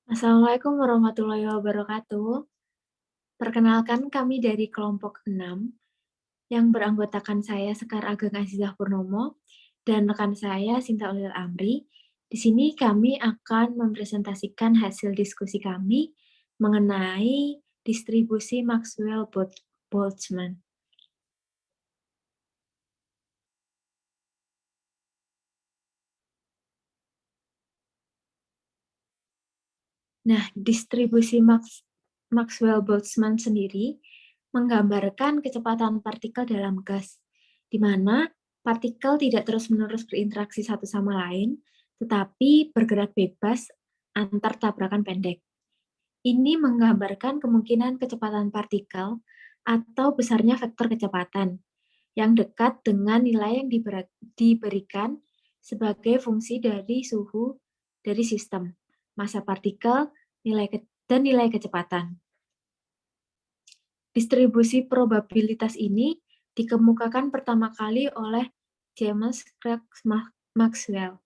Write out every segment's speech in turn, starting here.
Assalamualaikum warahmatullahi wabarakatuh. Perkenalkan kami dari kelompok 6 yang beranggotakan saya Sekar Ageng Azizah Purnomo dan rekan saya Sinta Ulil Amri. Di sini kami akan mempresentasikan hasil diskusi kami mengenai distribusi Maxwell-Boltzmann. Nah, distribusi Maxwell-Boltzmann sendiri menggambarkan kecepatan partikel dalam gas, di mana partikel tidak terus-menerus berinteraksi satu sama lain, tetapi bergerak bebas antar tabrakan pendek. Ini menggambarkan kemungkinan kecepatan partikel atau besarnya vektor kecepatan yang dekat dengan nilai yang diberikan sebagai fungsi dari suhu dari sistem, masa partikel, dan nilai kecepatan. Distribusi probabilitas ini dikemukakan pertama kali oleh James Clerk Maxwell.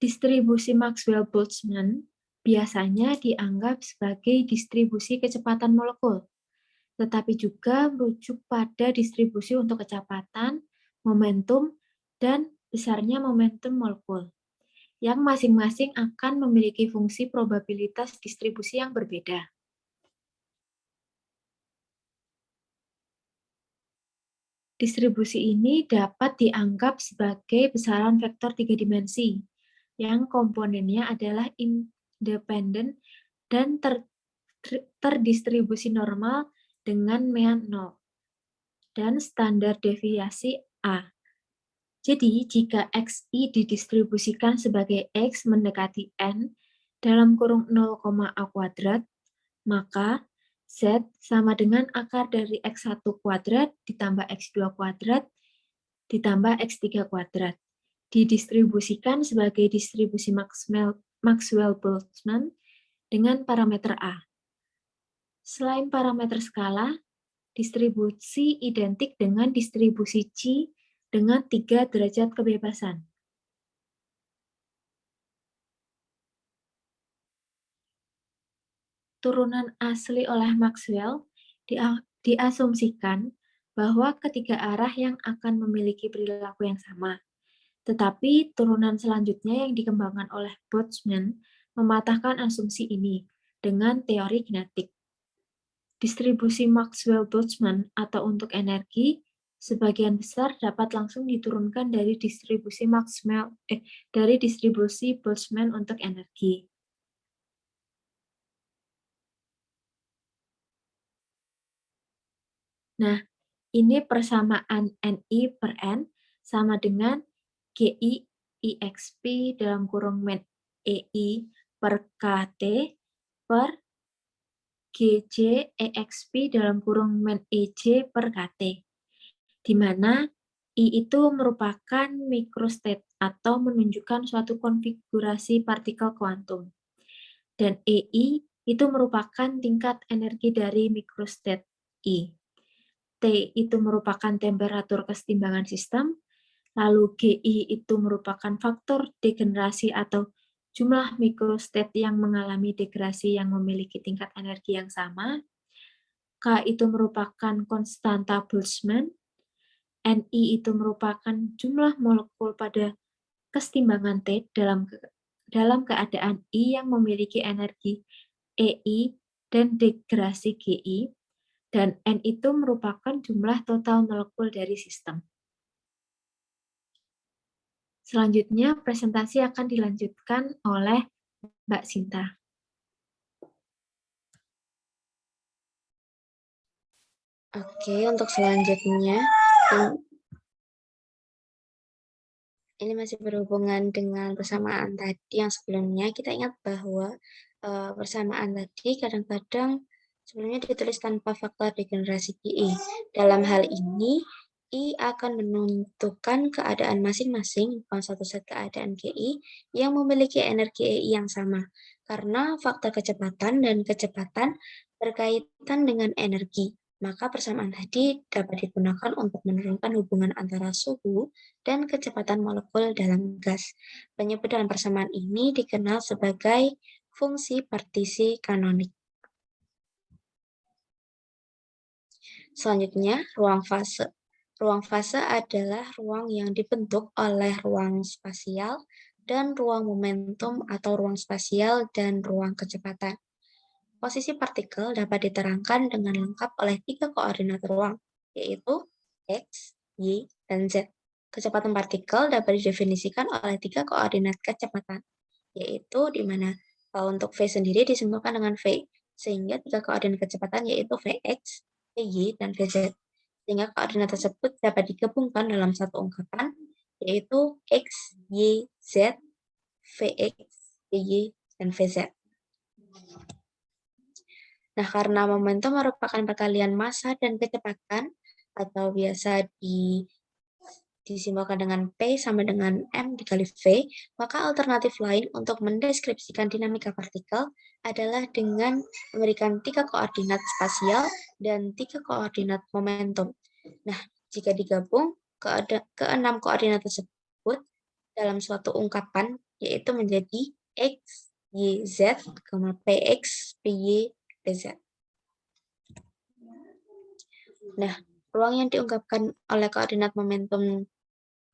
Distribusi Maxwell-Boltzmann biasanya dianggap sebagai distribusi kecepatan molekul, tetapi juga merujuk pada distribusi untuk kecepatan, momentum, dan besarnya momentum molekul, yang masing-masing akan memiliki fungsi probabilitas distribusi yang berbeda. Distribusi ini dapat dianggap sebagai besaran vektor 3 dimensi, yang komponennya adalah independen dan terdistribusi normal dengan mean 0 dan standar deviasi A. Jadi, jika XI didistribusikan sebagai X mendekati N dalam kurung 0, A kuadrat, maka Z sama dengan akar dari X1 kuadrat ditambah X2 kuadrat ditambah X3 kuadrat. Didistribusikan sebagai distribusi Maxwell-Boltzmann dengan parameter A. Selain parameter skala, distribusi identik dengan distribusi Chi dengan 3 derajat kebebasan. Turunan asli oleh Maxwell diasumsikan bahwa ketiga arah yang akan memiliki perilaku yang sama. Tetapi turunan selanjutnya yang dikembangkan oleh Boltzmann mematahkan asumsi ini dengan teori kinetik. Distribusi Maxwell-Boltzmann atau untuk energi sebagian besar dapat langsung diturunkan dari distribusi Boltzmann untuk energi. Nah, ini persamaan NI per N sama dengan GI IXP dalam kurung men EI per KT per GJ EXP dalam kurung men EJ per KT, di mana I itu merupakan microstate atau menunjukkan suatu konfigurasi partikel kuantum, dan EI itu merupakan tingkat energi dari microstate I. T itu merupakan temperatur kesetimbangan sistem, lalu GI itu merupakan faktor degenerasi atau jumlah mikrostate yang mengalami degrasi yang memiliki tingkat energi yang sama. K itu merupakan konstanta Boltzmann. Ni itu merupakan jumlah molekul pada kesetimbangan T dalam keadaan I yang memiliki energi EI dan degrasi GI, dan N itu merupakan jumlah total molekul dari sistem. Selanjutnya, presentasi akan dilanjutkan oleh Mbak Sinta. Oke, untuk selanjutnya, ini masih berhubungan dengan persamaan tadi yang sebelumnya. Kita ingat bahwa persamaan tadi kadang-kadang sebelumnya ditulis tanpa faktor degenerasi GI. Dalam hal ini, I akan menentukan keadaan masing-masing, bukan suatu set keadaan GI, yang memiliki energi EI yang sama. Karena faktor kecepatan dan kecepatan berkaitan dengan energi. Maka persamaan tadi dapat digunakan untuk menurunkan hubungan antara suhu dan kecepatan molekul dalam gas. Penyebutan persamaan ini dikenal sebagai fungsi partisi kanonik. Selanjutnya, ruang fase. Ruang fase adalah ruang yang dibentuk oleh ruang spasial dan ruang momentum atau ruang spasial dan ruang kecepatan. Posisi partikel dapat diterangkan dengan lengkap oleh 3 koordinat ruang, yaitu X, Y, dan Z. Kecepatan partikel dapat didefinisikan oleh 3 koordinat kecepatan, yaitu di mana untuk V sendiri disimbolkan dengan V, sehingga 3 koordinat kecepatan yaitu Vx, Vy, dan Vz. Sehingga koordinat tersebut dapat digabungkan dalam satu ungkapan, yaitu X, Y, Z, Vx, Vy, dan Vz. Nah, karena momentum merupakan perkalian massa dan kecepatan, atau biasa disimbolkan dengan P sama dengan M dikali V, maka alternatif lain untuk mendeskripsikan dinamika partikel adalah dengan memberikan 3 koordinat spasial dan 3 koordinat momentum. Nah, jika digabung, ke-6 koordinat tersebut dalam suatu ungkapan, yaitu menjadi X, Y, Z, Px, Py, Pz. Nah, ruang yang diungkapkan oleh koordinat momentum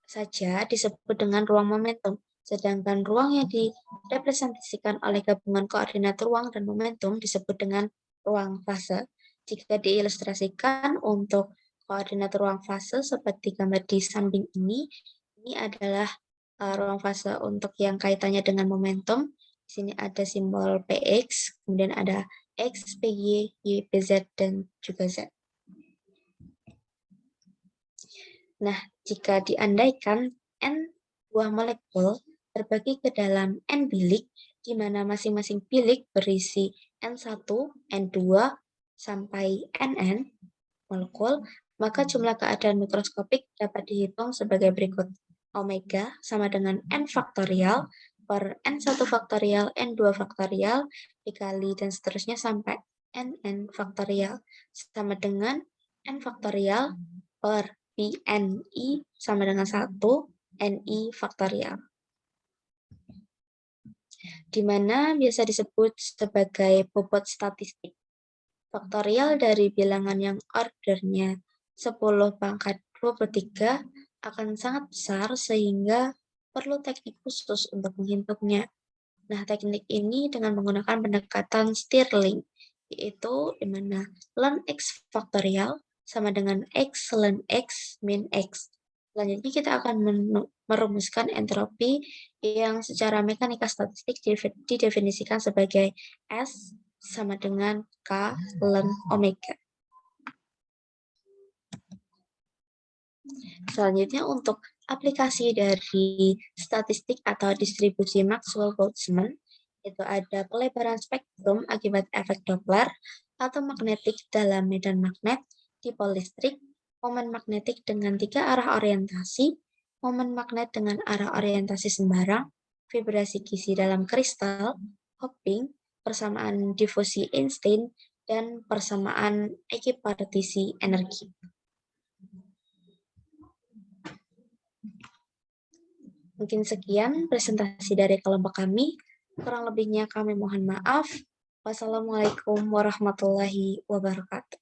saja disebut dengan ruang momentum, sedangkan ruang yang direpresentasikan oleh gabungan koordinat ruang dan momentum disebut dengan ruang fase. Jika diilustrasikan untuk koordinat ruang fase seperti gambar di samping ini adalah ruang fase untuk yang kaitannya dengan momentum. Di sini ada simbol Px, kemudian ada X, Py, Y, Pz, dan juga Z. Nah, jika diandaikan N buah molekul terbagi ke dalam N bilik, di mana masing-masing bilik berisi N1, N2, sampai Nn molekul, maka jumlah keadaan mikroskopik dapat dihitung sebagai berikut. Omega sama dengan N faktorial per N1 faktorial, N2 faktorial, dikali dan seterusnya sampai Nn faktorial, sama dengan N faktorial per PNI sama dengan 1, NI faktorial. Di mana biasa disebut sebagai bobot statistik. Faktorial dari bilangan yang ordernya 10 pangkat 23 akan sangat besar sehingga perlu teknik khusus untuk menghitungnya. Nah, teknik ini dengan menggunakan pendekatan Stirling, yaitu di mana ln X faktorial sama dengan X ln X min X. Selanjutnya kita akan merumuskan entropi yang secara mekanika statistik didefinisikan sebagai S sama dengan K ln omega. Selanjutnya untuk aplikasi dari statistik atau distribusi Maxwell-Boltzmann, itu ada pelebaran spektrum akibat efek Doppler atau magnetik dalam medan magnet, dipol listrik, momen magnetik dengan 3 arah orientasi, momen magnet dengan arah orientasi sembarang, vibrasi gizi dalam kristal, hopping, persamaan difusi Einstein, dan persamaan ekipartisi energi. Mungkin sekian presentasi dari kelompok kami. Kurang lebihnya kami mohon maaf. Wassalamualaikum warahmatullahi wabarakatuh.